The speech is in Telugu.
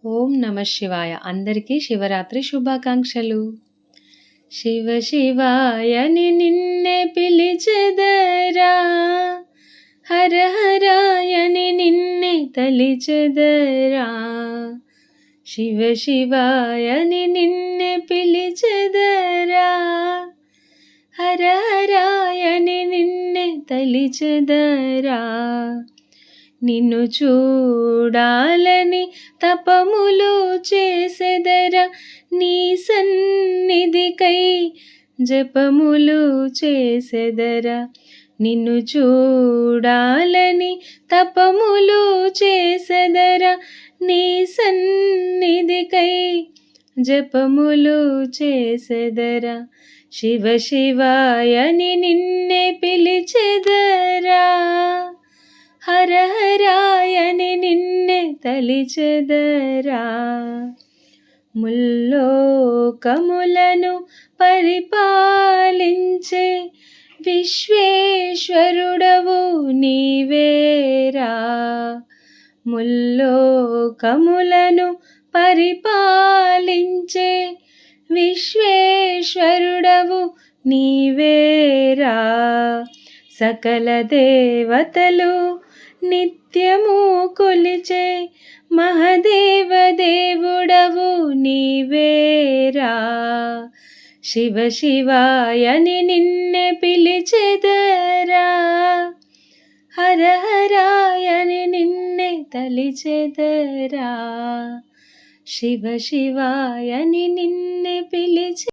ఓం నమ శివాయ. అందరికీ శివరాత్రి శుభాకాంక్షలు. శివ శివాయని నిన్నే పిలిచెదరా, హర హరాయని నిన్నే తలిచెదరా. శివ శివాయని నిన్నే పిలిచెదరా, హర హరాయని నిన్నే తలిచెదరా. నిన్ను చూడాలని తపములు చేసెదరా, నీ సన్నిధికై జపములు చేసెదరా. నిన్ను చూడాలని తపములు చేసెదరా, నీ సన్నిధికై జపములు చేసెదరా. శివ శివాయని నిన్నే పిలిచెదరా, హర హరాయని నిన్నే తలిచెదరా. ముల్లోకములను పరిపాలించే విశ్వేశ్వరుడవు నీవేరా. ముల్లోకములను పరిపాలించే విశ్వేశ్వరుడవు నీవేరా. సకల దేవతలు నిత్యము కొలిచే మహదేవ దేవుడవు నీవేరా. శివ శివాయని నిన్నే పిలిచెదరా, హర హరాయని నిన్నే తలిచెదరా. శివ శివాయని నిన్నే పిలిచె